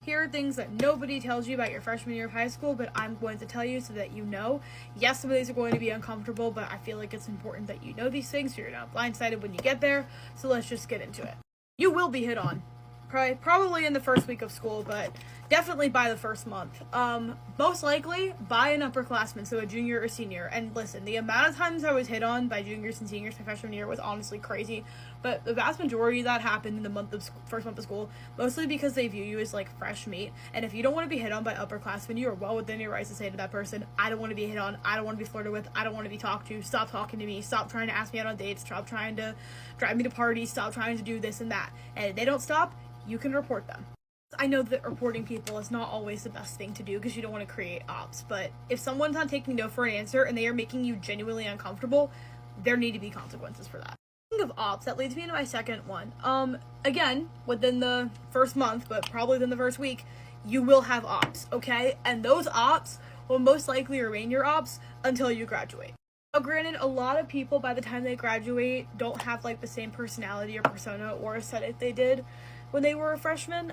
Here are things that nobody tells you about your freshman year of high school, but I'm going to tell you so that you know. Yes, some of these are going to be uncomfortable, but I feel like it's important that you know these things so you're not blindsided when you get there. So let's just get into it. You will be hit on. Probably in the first week of school, but definitely by the first month. Most likely by an upperclassman, so a junior or senior. And listen, the amount of times I was hit on by juniors and seniors my freshman year was honestly crazy. But the vast majority of that happened in the first month of school, mostly because they view you as like fresh meat. And if you don't want to be hit on by upperclassmen, you are well within your rights to say to that person, I don't want to be hit on, I don't want to be flirted with, I don't want to be talked to, stop talking to me, stop trying to ask me out on dates, stop trying to drive me to parties, stop trying to do this and that. And if they don't stop, you can report them. I know that reporting people is not always the best thing to do because you don't want to create ops, but if someone's not taking no for an answer and they are making you genuinely uncomfortable, there need to be consequences for that. Speaking of ops, that leads me into my second one. Again, within the first month, but probably within the first week, you will have ops, okay? And those ops will most likely remain your ops until you graduate. Now, granted, a lot of people by the time they graduate don't have like the same personality or persona or aesthetic they did when they were a freshman,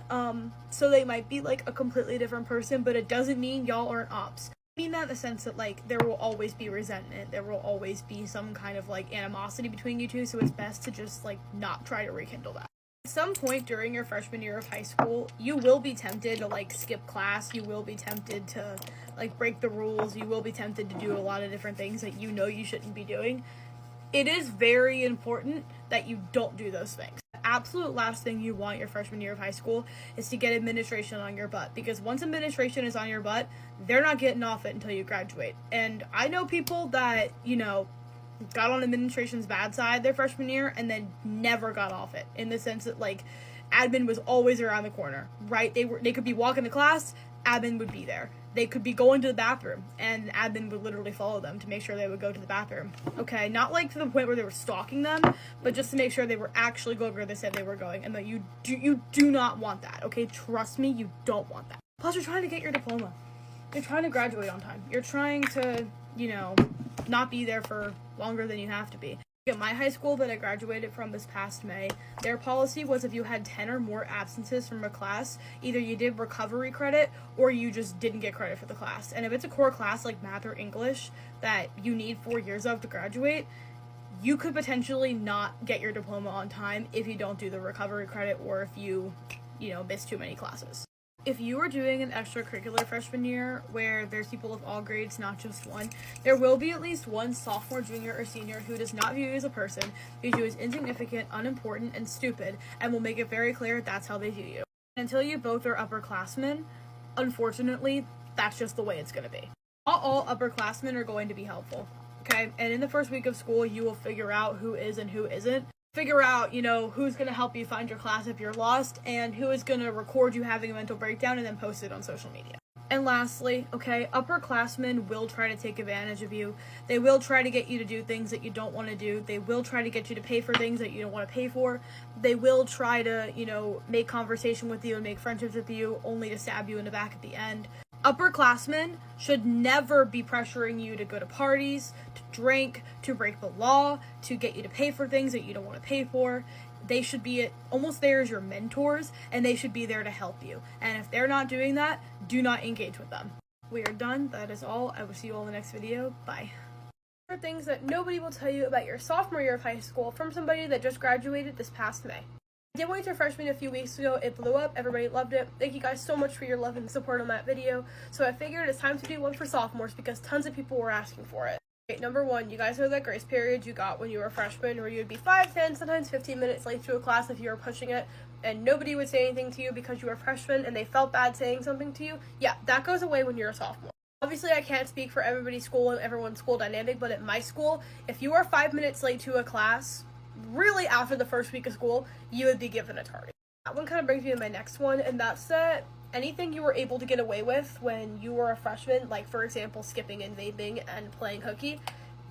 so they might be like a completely different person, but it doesn't mean y'all aren't ops. I mean that in the sense that like there will always be resentment, there will always be some kind of like animosity between you two, so it's best to just like not try to rekindle that. At some point during your freshman year of high school, you will be tempted to like skip class, you will be tempted to like break the rules, you will be tempted to do a lot of different things that you know you shouldn't be doing. It is very important that you don't do those things. The absolute last thing you want your freshman year of high school is to get administration on your butt, because once administration is on your butt, they're not getting off it until you graduate. And I know people that, you know, got on administration's bad side their freshman year and then never got off it, in the sense that like admin was always around the corner, right? They could be walking to class, admin would be there. They could be going to the bathroom, and admin would literally follow them to make sure they would go to the bathroom. Okay, not like to the point where they were stalking them, but just to make sure they were actually going where they said they were going, and that you do not want that, okay? Trust me, you don't want that. Plus, you're trying to get your diploma. You're trying to graduate on time. You're trying to, you know, not be there for longer than you have to be. At my high school that I graduated from this past May, their policy was if you had 10 or more absences from a class, either you did recovery credit or you just didn't get credit for the class. And if it's a core class like math or English that you need 4 years of to graduate, you could potentially not get your diploma on time if you don't do the recovery credit or if you miss too many classes. If you are doing an extracurricular freshman year where there's people of all grades, not just one, there will be at least one sophomore, junior, or senior who does not view you as a person, views you as insignificant, unimportant, and stupid, and will make it very clear that's how they view you. Until you both are upperclassmen, unfortunately, that's just the way it's going to be. Not all upperclassmen are going to be helpful, okay? And in the first week of school, you will figure out who is and who isn't. Figure out, who's going to help you find your class if you're lost, and who is going to record you having a mental breakdown and then post it on social media. And lastly, okay, upperclassmen will try to take advantage of you. They will try to get you to do things that you don't want to do. They will try to get you to pay for things that you don't want to pay for. They will try to, make conversation with you and make friendships with you, only to stab you in the back at the end. Upperclassmen should never be pressuring you to go to parties, to drink, to break the law, to get you to pay for things that you don't want to pay for. They should be almost there as your mentors, and they should be there to help you. And if they're not doing that, do not engage with them. We are done. That is all. I will see you all in the next video. Bye. Here are things that nobody will tell you about your sophomore year of high school from somebody that just graduated this past May. I did one with your freshman a few weeks ago. It blew up. Everybody loved it. Thank you guys so much for your love and support on that video. So I figured it's time to do one for sophomores because tons of people were asking for it. Okay, number one, you guys know that grace period you got when you were a freshman where you would be 5, 10, sometimes 15 minutes late to a class if you were pushing it, and nobody would say anything to you because you were a freshman and they felt bad saying something to you? Yeah, that goes away when you're a sophomore. Obviously, I can't speak for everybody's school and everyone's school dynamic, but at my school, if you are 5 minutes late to a class, really after the first week of school, you would be given a target. That one kind of brings me to my next one, and that's that anything you were able to get away with when you were a freshman, like for example skipping and vaping and playing hooky,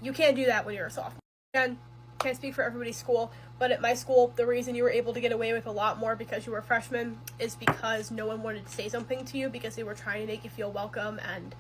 you can't do that when you're a sophomore. Again, can't speak for everybody's school, but at my school, the reason you were able to get away with a lot more because you were a freshman is because no one wanted to say something to you because they were trying to make you feel welcome and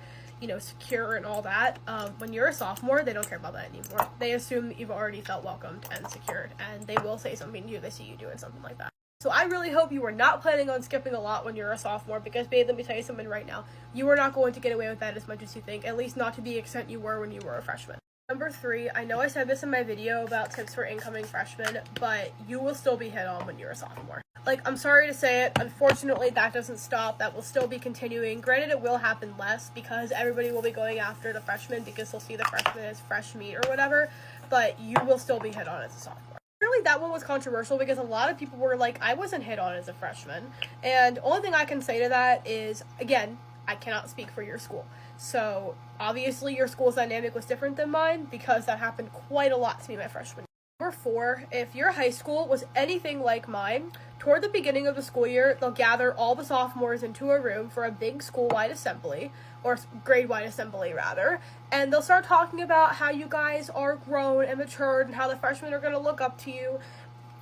secure and all that. When you're a sophomore, they don't care about that anymore. They assume that you've already felt welcomed and secured, and they will say something to you if they see you doing something like that. So I really hope you are not planning on skipping a lot when you're a sophomore, because babe, let me tell you something right now. You are not going to get away with that as much as you think, at least not to the extent you were when you were a freshman. Number 3, I know I said this in my video about tips for incoming freshmen, but you will still be hit on when you're a sophomore. Like, I'm sorry to say it, unfortunately that doesn't stop, that will still be continuing. Granted, it will happen less because everybody will be going after the freshmen because they'll see the freshmen as fresh meat or whatever, but you will still be hit on as a sophomore. Really, that one was controversial because a lot of people were like, I wasn't hit on as a freshman, and only thing I can say to that is, again, I cannot speak for your school. So, obviously your school's dynamic was different than mine because that happened quite a lot to me my freshman year. Number 4, if your high school was anything like mine, toward the beginning of the school year, they'll gather all the sophomores into a room for a big school-wide assembly, or grade-wide assembly rather, and they'll start talking about how you guys are grown and matured and how the freshmen are going to look up to you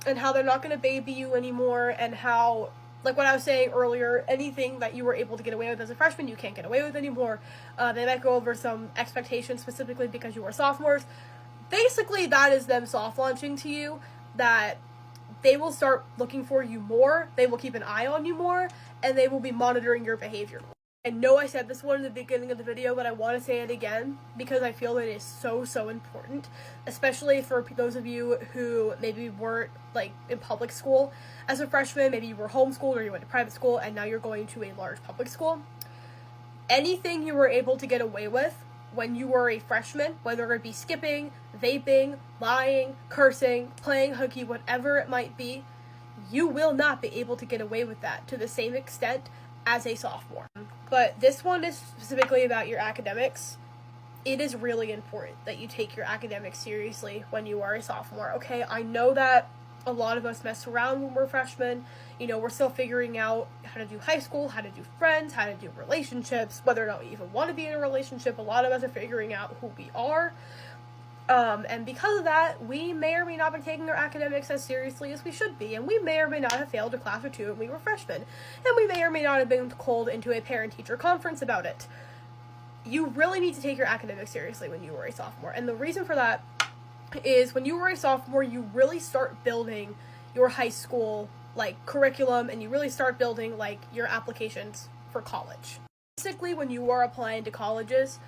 and how they're not going to baby you anymore, and how, like what I was saying earlier, anything that you were able to get away with as a freshman, you can't get away with anymore. They might go over some expectations specifically because you were sophomores. Basically, that is them soft launching to you that they will start looking for you more, they will keep an eye on you more, and they will be monitoring your behavior. I know I said this one in the beginning of the video, but I want to say it again because I feel it is so important, especially for those of you who maybe weren't like in public school as a freshman, maybe you were homeschooled or you went to private school and now you're going to a large public school. Anything you were able to get away with when you were a freshman, whether it be skipping, vaping, lying, cursing, playing hooky, whatever it might be, you will not be able to get away with that to the same extent as a sophomore. But this one is specifically about your academics. It is really important that you take your academics seriously when you are a sophomore, okay? I know that a lot of us mess around when we're freshmen. You know, we're still figuring out how to do high school, how to do friends, how to do relationships, whether or not we even want to be in a relationship. A lot of us are figuring out who we are. And because of that, we may or may not be taking our academics as seriously as we should be, and we may or may not have failed a class or two when we were freshmen, and we may or may not have been called into a parent-teacher conference about it. You really need to take your academics seriously when you were a sophomore, and the reason for that is when you were a sophomore, you really start building your high school, like, curriculum, and you really start building, like, your applications for college. Basically, when you are applying to colleges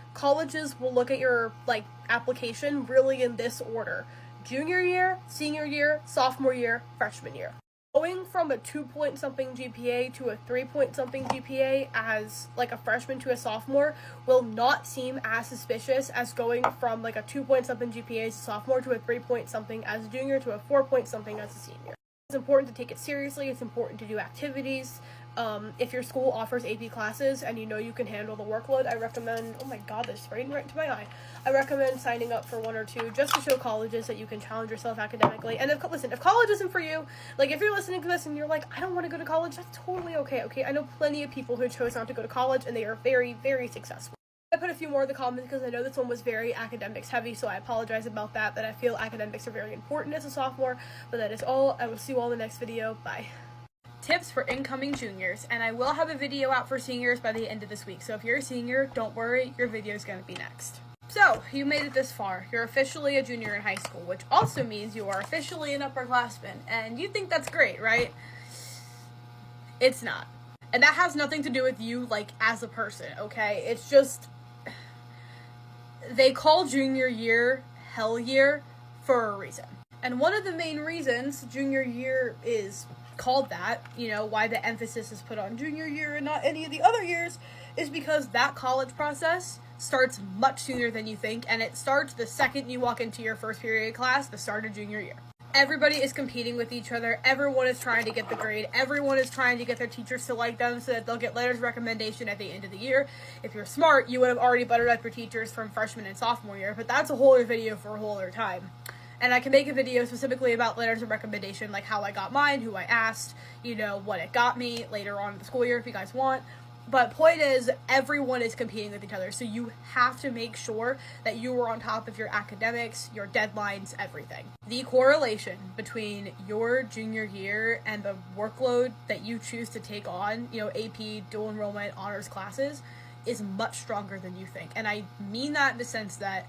will look at your, like, application really in this order: junior year, senior year, sophomore year, freshman year. Going from a 2-point-something GPA to a 3-point-something GPA as, like, a freshman to a sophomore will not seem as suspicious as going from, like, a 2-point-something GPA as a sophomore to a 3-point-something as a junior to a 4-point-something as a senior. It's important to take it seriously. It's important to do activities. If your school offers AP classes and you know you can handle the workload, I recommend, oh my god, this sprayed right into my eye. I recommend signing up for 1 or 2 just to show colleges that you can challenge yourself academically. And if college isn't for you, like, if you're listening to this and you're like, I don't want to go to college, that's totally okay, okay? I know plenty of people who chose not to go to college and they are very, very successful. I put a few more in the comments because I know this one was very academics heavy, so I apologize about that, but I feel academics are very important as a sophomore. But that is all. I will see you all in the next video. Bye. Tips for incoming juniors, and I will have a video out for seniors by the end of this week, so if you're a senior, don't worry, your video is going to be next. So, you made it this far. You're officially a junior in high school, which also means you are officially an upperclassman, and you think that's great, right? It's not. And that has nothing to do with you, like, as a person, okay? It's just, they call junior year hell year for a reason. And one of the main reasons junior year is called that, you know, why the emphasis is put on junior year and not any of the other years, is because that college process starts much sooner than you think, and it starts the second you walk into your first period class, the start of junior year. Everybody is competing with each other, everyone is trying to get the grade, everyone is trying to get their teachers to like them so that they'll get letters of recommendation at the end of the year. If you're smart, you would have already buttered up your teachers from freshman and sophomore year, but that's a whole other video for a whole other time. And I can make a video specifically about letters of recommendation, like how I got mine, who I asked, you know, what it got me later on in the school year if you guys want. But point is, everyone is competing with each other, so you have to make sure that you are on top of your academics, your deadlines, everything. The correlation between your junior year and the workload that you choose to take on, you know, AP, dual enrollment, honors classes, is much stronger than you think. And I mean that in the sense that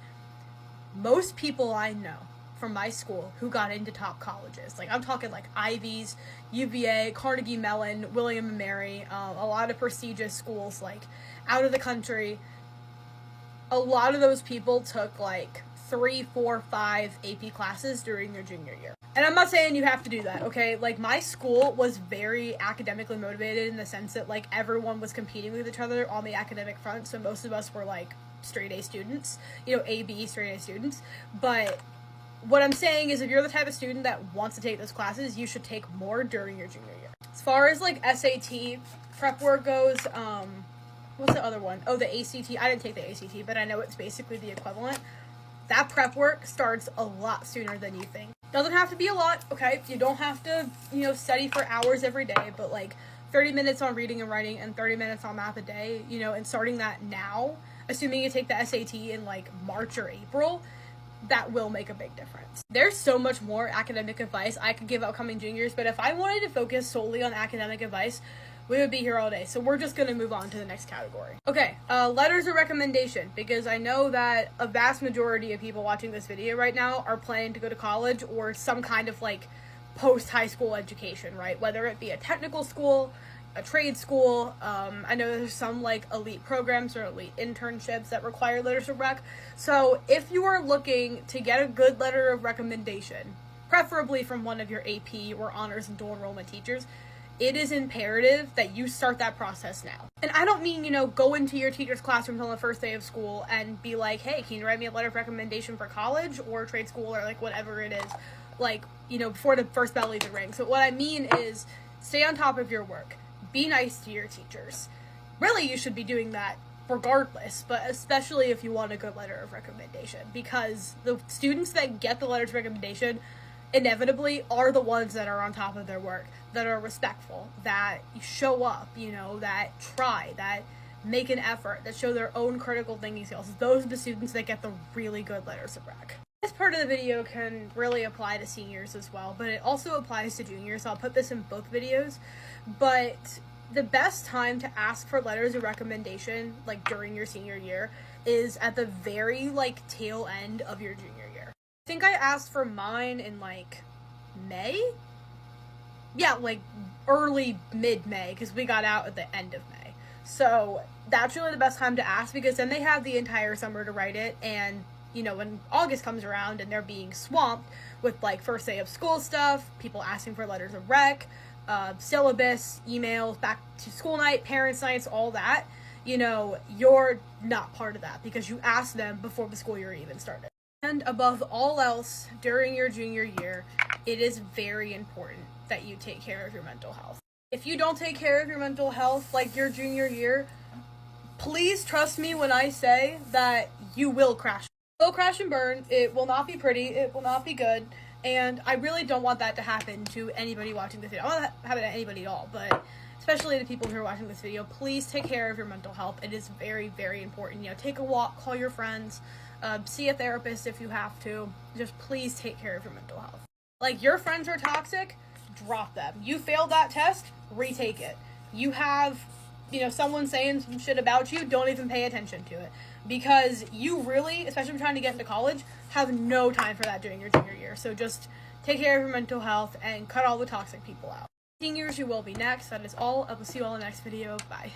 most people I know from my school who got into top colleges. Like, I'm talking like Ivies, UVA, Carnegie Mellon, William and Mary, a lot of prestigious schools like out of the country. A lot of those people took like 3, 4, 5 AP classes during their junior year. And I'm not saying you have to do that, okay? Like, my school was very academically motivated in the sense that, like, everyone was competing with each other on the academic front, so most of us were, like, straight A students, you know, A, B, straight A students. But what I'm saying is if you're the type of student that wants to take those classes, you should take more during your junior year. As far as, like, SAT prep work goes, what's the other one? Oh, the ACT. I didn't take the ACT, but I know it's basically the equivalent. That prep work starts a lot sooner than you think. Doesn't have to be a lot, okay? You don't have to, you know, study for hours every day, but like 30 minutes on reading and writing and 30 minutes on math a day, you know, and starting that now, assuming you take the SAT in like March or April, that will make a big difference. There's so much more academic advice I could give upcoming juniors, but if I wanted to focus solely on academic advice, we would be here all day. So we're just going to move on to the next category. Okay, letters of recommendation, because I know that a vast majority of people watching this video right now are planning to go to college or some kind of like post-high school education, right? Whether it be a technical school, a trade school. I know there's some like elite programs or elite internships that require letters of rec. So if you are looking to get a good letter of recommendation, preferably from one of your AP or honors and dual enrollment teachers, it is imperative that you start that process now. And I don't mean, you know, go into your teacher's classroom on the first day of school and be like, hey, can you write me a letter of recommendation for college or trade school or like whatever it is, like, you know, before the first bell even rings. So what I mean is stay on top of your work. Be nice to your teachers. Really, you should be doing that regardless, but especially if you want a good letter of recommendation, because the students that get the letter of recommendation inevitably are the ones that are on top of their work, that are respectful, that show up, you know, that try, that make an effort, that show their own critical thinking skills. Those are the students that get the really good letters of rec. This part of the video can really apply to seniors as well, but it also applies to juniors, so I'll put this in both videos. But the best time to ask for letters of recommendation, like during your senior year, is at the very like tail end of your junior year. I think I asked for mine in like May? Yeah, like early mid-May, because we got out at the end of May. So that's really the best time to ask, because then they have the entire summer to write it, and you know, when August comes around and they're being swamped with like first day of school stuff, people asking for letters of rec, syllabus, emails, back to school night, parents' nights, all that, you know, you're not part of that because you asked them before the school year even started. And above all else, during your junior year, it is very important that you take care of your mental health. If you don't take care of your mental health like your junior year, please trust me when I say that you will crash. You will crash and burn. It will not be pretty. It will not be good. And I really don't want that to happen to anybody watching this video. I don't want that to happen to anybody at all, but especially the people who are watching this video, please take care of your mental health. It is very, very important. You know, take a walk, call your friends, see a therapist if you have to. Just please take care of your mental health. Like, your friends are toxic, drop them. You failed that test, retake it. You have, you know, someone saying some shit about you, don't even pay attention to it. Because you really, especially if you're trying to get into college, have no time for that during your junior year. So just take care of your mental health and cut all the toxic people out. Seniors, you will be next. That is all. I will see you all in the next video. Bye.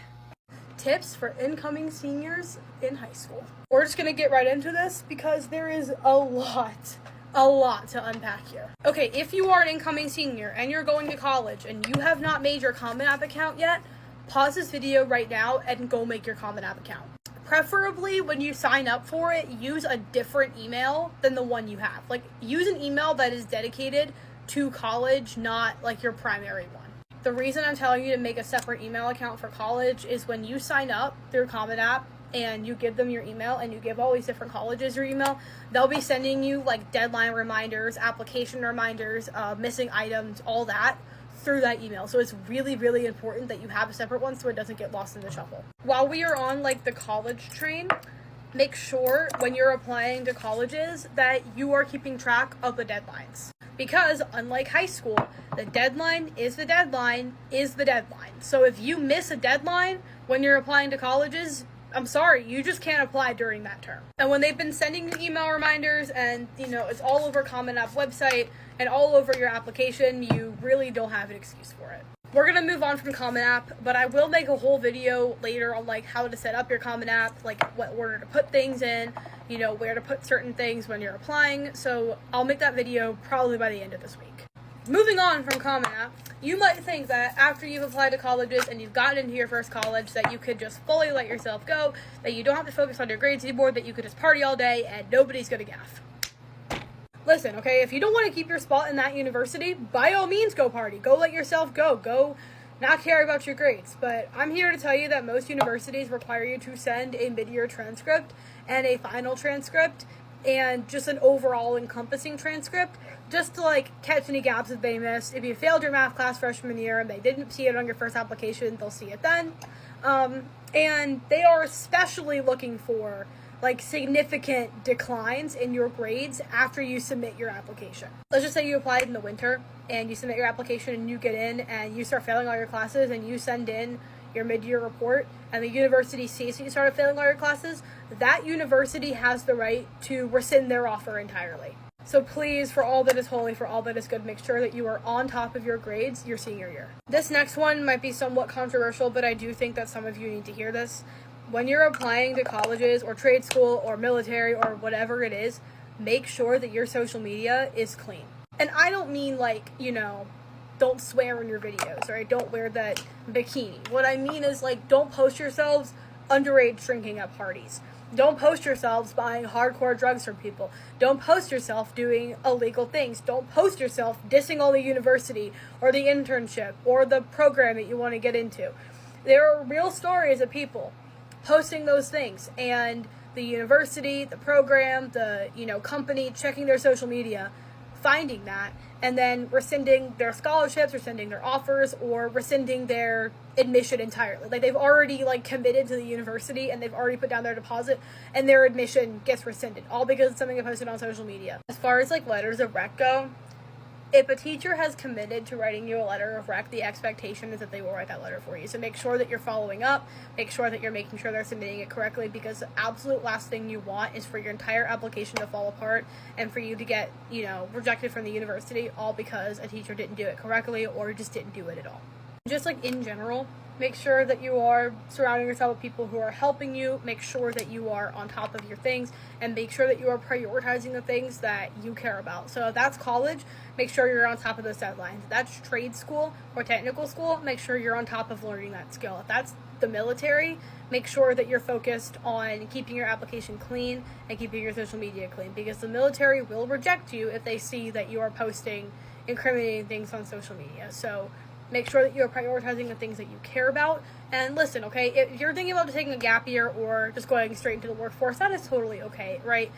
Tips for incoming seniors in high school. We're just gonna get right into this because there is a lot to unpack here. Okay, if you are an incoming senior and you're going to college and you have not made your Common App account yet, pause this video right now and go make your Common App account. Preferably, when you sign up for it, use a different email than the one you have. Like, use an email that is dedicated to college, not like your primary one. The reason I'm telling you to make a separate email account for college is when you sign up through Common App and you give them your email and you give all these different colleges your email, they'll be sending you like deadline reminders, application reminders, missing items, all that through that email. So it's really, really important that you have a separate one so it doesn't get lost in the shuffle. While we are on like the college train, make sure when you're applying to colleges that you are keeping track of the deadlines. Because unlike high school, the deadline is the deadline is the deadline. So if you miss a deadline when you're applying to colleges, I'm sorry, you just can't apply during that term. And when they've been sending you email reminders and, it's all over Common App website and all over your application, you really don't have an excuse for it. We're going to move on from Common App, but I will make a whole video later on how to set up your Common App, what order to put things in, where to put certain things when you're applying. So I'll make that video probably by the end of this week. Moving on from Common App, you might think that after you've applied to colleges and you've gotten into your first college that you could just fully let yourself go, that you don't have to focus on your grades anymore, that you could just party all day and nobody's going to gaff. Listen, okay, if you don't want to keep your spot in that university, by all means go party. Go let yourself go. Go not care about your grades. But I'm here to tell you that most universities require you to send a mid-year transcript and a final transcript and just an overall encompassing transcript just to catch any gaps that they missed. If you failed your math class freshman year and they didn't see it on your first application, they'll see it then. And they are especially looking for significant declines in your grades after you submit your application. Let's just say you applied in the winter and you submit your application and you get in and you start failing all your classes and you send in your mid-year report and the university sees that you started failing all your classes, that university has the right to rescind their offer entirely. So please, for all that is holy, for all that is good, make sure that you are on top of your grades your senior year. This next one might be somewhat controversial, but I do think that some of you need to hear this. When you're applying to colleges or trade school or military or whatever it is, make sure that your social media is clean. And I don't mean don't swear in your videos, or don't wear that bikini. What I mean is don't post yourselves underage drinking at parties. Don't post yourselves buying hardcore drugs from people. Don't post yourself doing illegal things. Don't post yourself dissing on the university or the internship or the program that you want to get into. There are real stories of people posting those things and the university, the program, the company checking their social media, finding that, and then rescinding their scholarships, rescinding their offers, or rescinding their admission entirely. They've already committed to the university and they've already put down their deposit and their admission gets rescinded, all because it's something they posted on social media. As far as letters of rec go, if a teacher has committed to writing you a letter of rec, the expectation is that they will write that letter for you. So make sure that you're following up, make sure that you're making sure they're submitting it correctly, because the absolute last thing you want is for your entire application to fall apart and for you to get, rejected from the university, all because a teacher didn't do it correctly or just didn't do it at all. Just in general, make sure that you are surrounding yourself with people who are helping you. Make sure that you are on top of your things and make sure that you are prioritizing the things that you care about. So if that's college, make sure you're on top of those deadlines. If that's trade school or technical school, make sure you're on top of learning that skill. If that's the military, make sure that you're focused on keeping your application clean and keeping your social media clean, because the military will reject you if they see that you are posting incriminating things on social media. So make sure that you're prioritizing the things that you care about. And listen, okay, if you're thinking about taking a gap year or just going straight into the workforce, that is totally okay, right?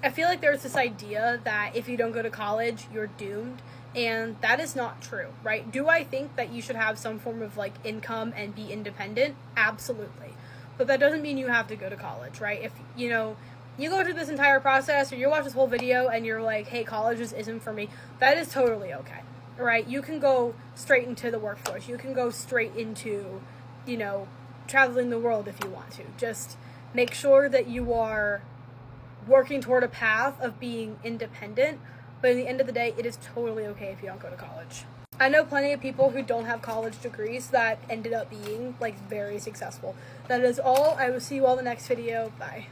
I feel like there's this idea that if you don't go to college, you're doomed. And that is not true, right? Do I think that you should have some form of income and be independent? Absolutely. But that doesn't mean you have to go to college, right? If, you go through this entire process or you watch this whole video and you're like, hey, college just isn't for me, that is totally okay. Right, you can go straight into the workforce. You can go straight into, traveling the world if you want to. Just make sure that you are working toward a path of being independent. But at the end of the day, it is totally okay if you don't go to college. I know plenty of people who don't have college degrees that ended up being very successful. That is all. I will see you all in the next video. Bye.